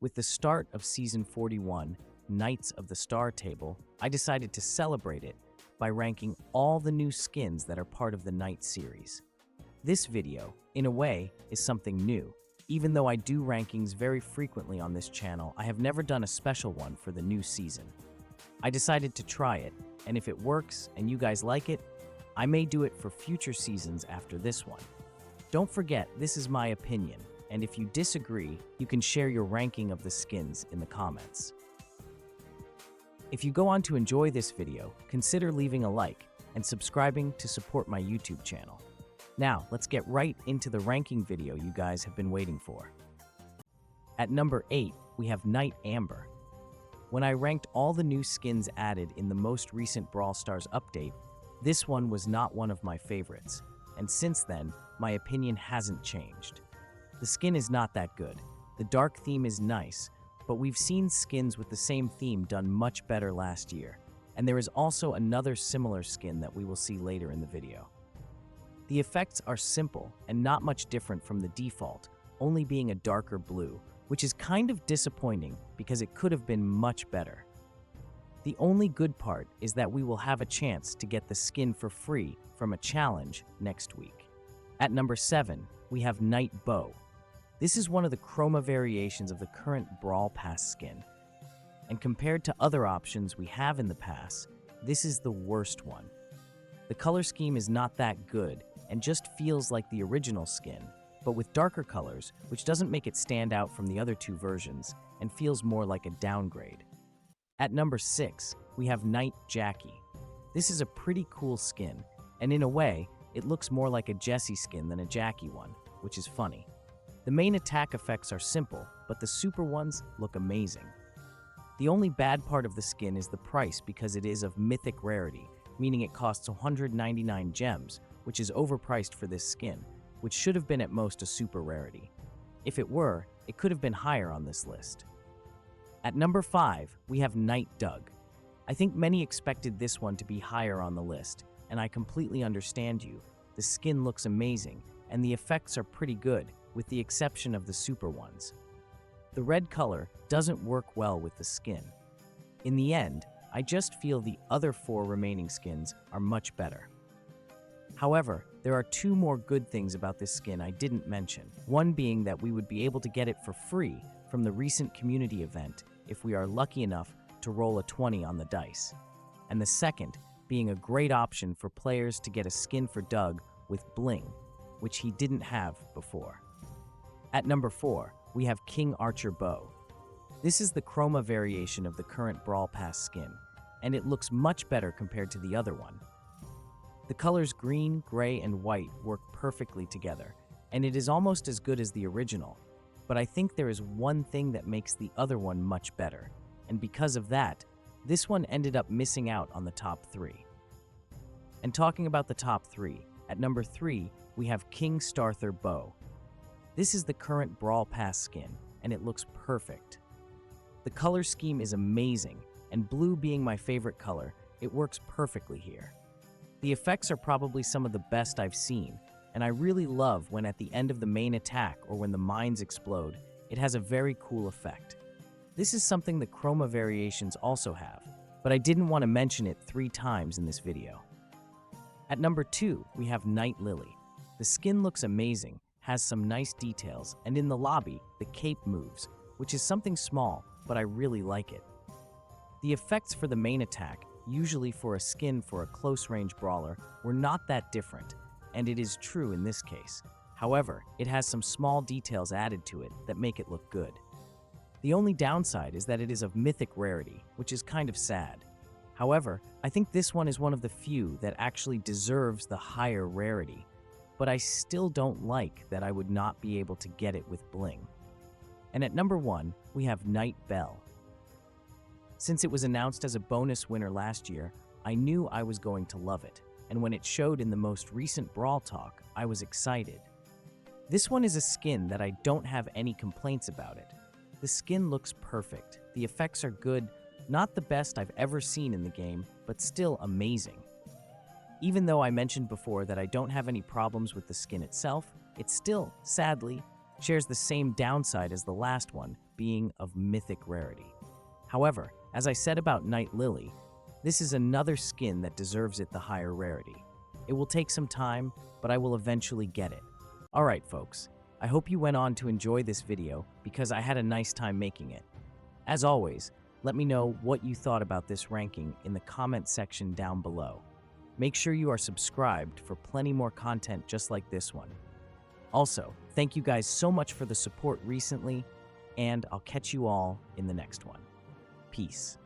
With the start of Season 41, Knights of the Star Table, I decided to celebrate it by ranking all the new skins that are part of the Knight series. This video, in a way, is something new. Even though I do rankings very frequently on this channel, I have never done a special one for the new season. I decided to try it, and if it works and you guys like it, I may do it for future seasons after this one. Don't forget, this is my opinion, and if you disagree, you can share your ranking of the skins in the comments. If you go on to enjoy this video, consider leaving a like and subscribing to support my YouTube channel. Now, let's get right into the ranking video you guys have been waiting for. At number 8, we have Knight Amber. When I ranked all the new skins added in the most recent Brawl Stars update, this one was not one of my favorites, and since then, my opinion hasn't changed. The skin is not that good. The dark theme is nice, but we've seen skins with the same theme done much better last year, and there is also another similar skin that we will see later in the video. The effects are simple and not much different from the default, only being a darker blue, which is kind of disappointing because it could have been much better. The only good part is that we will have a chance to get the skin for free from a challenge next week. At number 7, we have Knight Bow. This is one of the chroma variations of the current Brawl Pass skin, and compared to other options we have in the pass, this is the worst one. The color scheme is not that good and just feels like the original skin, but with darker colors, which doesn't make it stand out from the other two versions and feels more like a downgrade. At number 6, we have Knight Jackie. This is a pretty cool skin, and in a way, it looks more like a Jessie skin than a Jackie one, which is funny. The main attack effects are simple, but the super ones look amazing. The only bad part of the skin is the price because it is of mythic rarity, meaning it costs 199 gems, which is overpriced for this skin, which should have been at most a super rarity. If it were, it could have been higher on this list. At number 5, we have Knight Doug. I think many expected this one to be higher on the list, and I completely understand you. The skin looks amazing, and the effects are pretty good, with the exception of the super ones. The red color doesn't work well with the skin. In the end, I just feel the other 4 remaining skins are much better. However, there are 2 more good things about this skin I didn't mention, one being that we would be able to get it for free from the recent community event if we are lucky enough to roll a 20 on the dice, and the second being a great option for players to get a skin for Doug with bling, which he didn't have before. At number 4, we have King Archer Bow. This is the chroma variation of the current Brawl Pass skin, and it looks much better compared to the other one. The colors green, gray, and white work perfectly together, and it is almost as good as the original, but I think there is one thing that makes the other one much better, and because of that, this one ended up missing out on the top 3. And talking about the top 3, at number 3, we have King Starr Bow. This is the current Brawl Pass skin, and it looks perfect. The color scheme is amazing, and blue being my favorite color, it works perfectly here. The effects are probably some of the best I've seen, and I really love when at the end of the main attack or when the mines explode, it has a very cool effect. This is something the chroma variations also have, but I didn't want to mention it 3 times in this video. At number 2, we have Knight Lily. The skin looks amazing, has some nice details, and in the lobby, the cape moves, which is something small, but I really like it. The effects for the main attack, usually for a skin for a close-range brawler, were not that different, and it is true in this case. However, it has some small details added to it that make it look good. The only downside is that it is of mythic rarity, which is kind of sad. However, I think this one is one of the few that actually deserves the higher rarity, but I still don't like that I would not be able to get it with bling. And at number 1, we have Knight Bell. Since it was announced as a bonus winner last year, I knew I was going to love it, and when it showed in the most recent Brawl Talk, I was excited. This one is a skin that I don't have any complaints about it. The skin looks perfect, the effects are good, not the best I've ever seen in the game, but still amazing. Even though I mentioned before that I don't have any problems with the skin itself, it still, sadly, shares the same downside as the last one, being of mythic rarity. However, as I said about Night Lily, this is another skin that deserves it the higher rarity. It will take some time, but I will eventually get it. Alright folks, I hope you went on to enjoy this video because I had a nice time making it. As always, let me know what you thought about this ranking in the comment section down below. Make sure you are subscribed for plenty more content just like this one. Also, thank you guys so much for the support recently, and I'll catch you all in the next one. Peace.